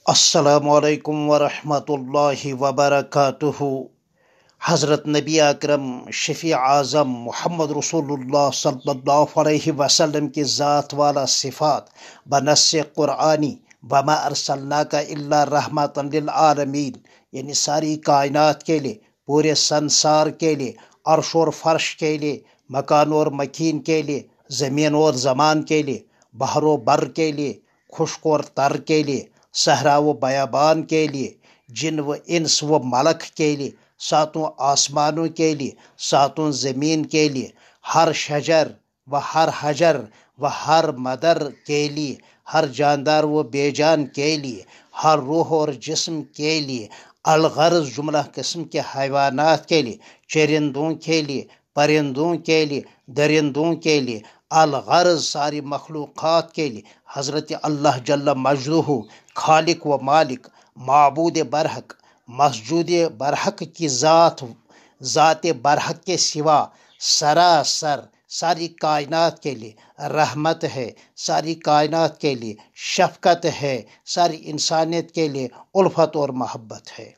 السلام علیکم ورحمۃ اللہ وبرکاتہ۔ حضرت نبی اکرم شفیع اعظم محمد رسول اللہ صلی اللہ علیہ وسلم کی ذات والا صفات بنص قرآنی وما ارسلناک الا رحمۃ للعالمین، یعنی ساری کائنات کے لیے، پورے سنسار کے لیے، عرش اور فرش کے لیے، مکان اور مکین کے لیے، زمین اور زمان کے لیے، بحر و بر کے لیے، خشک اور تر کے لیے، صحرا و بیابان کے لیے، جن و انس و ملک کے لیے، ساتوں آسمانوں کے لیے، ساتوں زمین کے لیے، ہر شجر و ہر حجر و ہر مدر کے لیے، ہر جاندار و بے جان کے لیے، ہر روح اور جسم کے لیے، الغرض جملہ قسم کے حیوانات کے لیے، چرندوں کے لیے، پرندوں کے لیے، درندوں کے لیے، الغرض ساری مخلوقات کے لیے، حضرت اللہ جل مجدہ خالق و مالک، معبود برحق، مسجود برحق کی ذات برحق کے سوا سراسر ساری کائنات کے لیے رحمت ہے، ساری کائنات کے لیے شفقت ہے، ساری انسانیت کے لیے الفت اور محبت ہے۔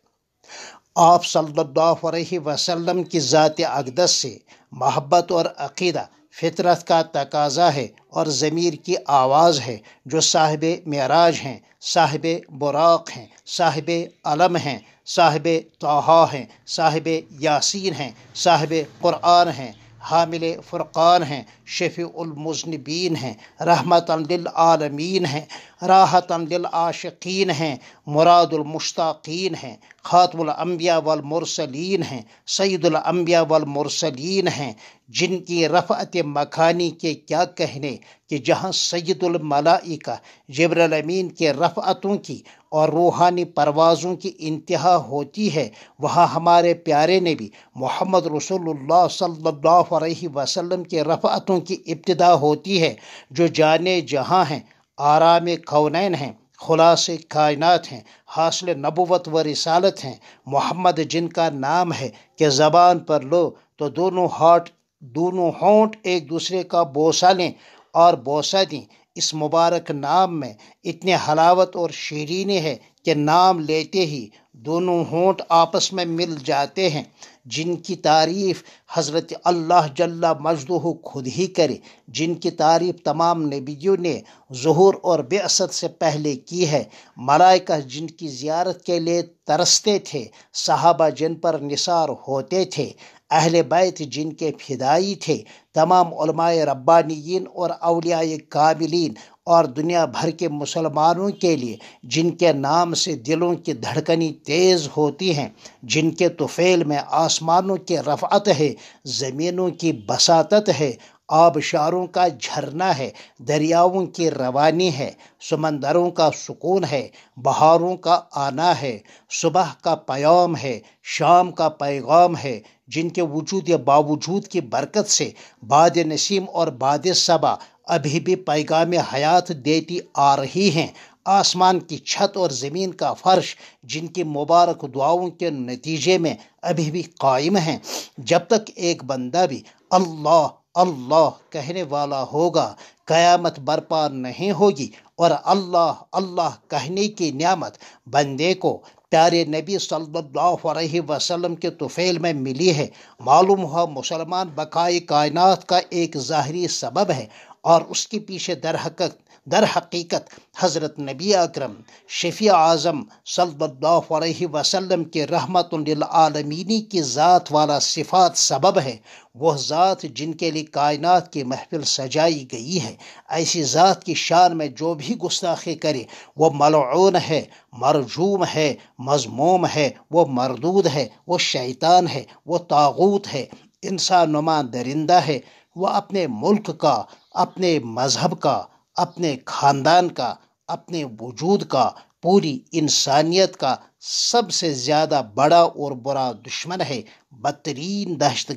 آپ صلی اللہ علیہ وسلم کی ذات اقدس سے محبت اور عقیدہ فطرت کا تقاضا ہے اور ضمیر کی آواز ہے، جو صاحب معراج ہیں، صاحب براق ہیں، صاحب علم ہیں، صاحب طٰہٰ ہیں، صاحب یاسین ہیں، صاحب قرآن ہیں، حامل فرقان ہیں، شفیع المذنبین ہیں، رحمت للعالمین ہیں، راحت للعاشقین ہیں، مراد المشتاقین ہیں، خاتم الانبیاء والمرسلین ہیں، سید الانبیاء والمرسلین ہیں، جن کی رفعت مکانی کے کیا کہنے کہ جہاں سید الملائکہ جبرائیل امین کے رفعتوں کی اور روحانی پروازوں کی انتہا ہوتی ہے، وہاں ہمارے پیارے نبی محمد رسول اللہ صلی اللہ علیہ وسلم کے رفعتوں کی ابتدا ہوتی ہے، جو جانے جہاں ہیں، آرام کونین ہیں، خلاص کائنات ہیں، حاصل نبوت و رسالت ہیں، محمد جن کا نام ہے کہ زبان پر لو تو دونوں ہونٹ ایک دوسرے کا بوسہ لیں اور بوسہ دیں۔ اس مبارک نام میں اتنی حلاوت اور شیرینی ہے کہ نام لیتے ہی دونوں ہونٹ آپس میں مل جاتے ہیں، جن کی تعریف حضرت اللہ جل مجدہ خود ہی کرے، جن کی تعریف تمام نبیوں نے ظہور اور بعثت سے پہلے کی ہے، ملائکہ جن کی زیارت کے لیے ترستے تھے، صحابہ جن پر نثار ہوتے تھے، اہل بیت جن کے فدائی تھے، تمام علماء ربانیین اور اولیاء کاملین اور دنیا بھر کے مسلمانوں کے لیے جن کے نام سے دلوں کی دھڑکنیں تیز ہوتی ہیں، جن کے طفیل میں آسمانوں کی رفعت ہے، زمینوں کی بساطت ہے، آبشاروں کا جھرنا ہے، دریاؤں کی روانی ہے، سمندروں کا سکون ہے، بہاروں کا آنا ہے، صبح کا پیام ہے، شام کا پیغام ہے، جن کے وجود باوجود کی برکت سے باد نسیم اور باد صبا ابھی بھی پیغام حیات دیتی آ رہی ہیں، آسمان کی چھت اور زمین کا فرش جن کی مبارک دعاؤں کے نتیجے میں ابھی بھی قائم ہیں۔ جب تک ایک بندہ بھی اللہ اللہ کہنے والا ہوگا، قیامت برپا نہیں ہوگی، اور اللہ اللہ کہنے کی نعمت بندے کو پیارے نبی صلی اللہ علیہ وسلم کے طفیل میں ملی ہے۔ معلوم ہوا مسلمان بقائے کائنات کا ایک ظاہری سبب ہے، اور اس کے پیچھے در حقیقت حضرت نبی اکرم شفیع اعظم صلی اللہ علیہ وسلم کے رحمت للعالمین کی ذات والا صفات سبب ہے، وہ ذات جن کے لیے کائنات کی محفل سجائی گئی ہے۔ ایسی ذات کی شان میں جو بھی گستاخی کرے وہ ملعون ہے، مرجوم ہے، مذموم ہے، وہ مردود ہے، وہ شیطان ہے، وہ طاغوت ہے، انسان نما درندہ ہے، وہ اپنے ملک کا، اپنے مذہب کا، اپنے خاندان کا، اپنے وجود کا، پوری انسانیت کا سب سے زیادہ بڑا اور برا دشمن ہے، بدترین دہشت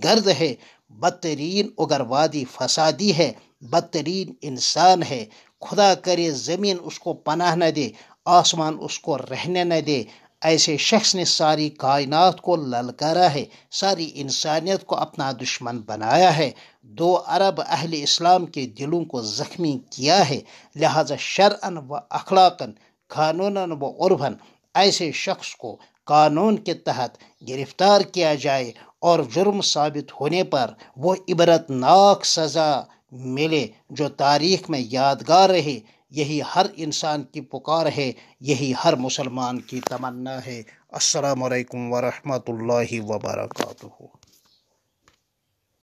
گرد ہے، بدترین اگروادی فسادی ہے، بدترین انسان ہے۔ خدا کرے زمین اس کو پناہ نہ دے، آسمان اس کو رہنے نہ دے۔ ایسے شخص نے ساری کائنات کو للکارا ہے، ساری انسانیت کو اپنا دشمن بنایا ہے، 2 ارب اہل اسلام کے دلوں کو زخمی کیا ہے، لہذا شرعاً و اخلاقاً قانوناً و عرفاً ایسے شخص کو قانون کے تحت گرفتار کیا جائے اور جرم ثابت ہونے پر وہ عبرت ناک سزا ملے جو تاریخ میں یادگار رہے، یہی ہر انسان کی پکار ہے، یہی ہر مسلمان کی تمنا ہے۔ السلام علیکم ورحمۃ اللہ وبرکاتہ۔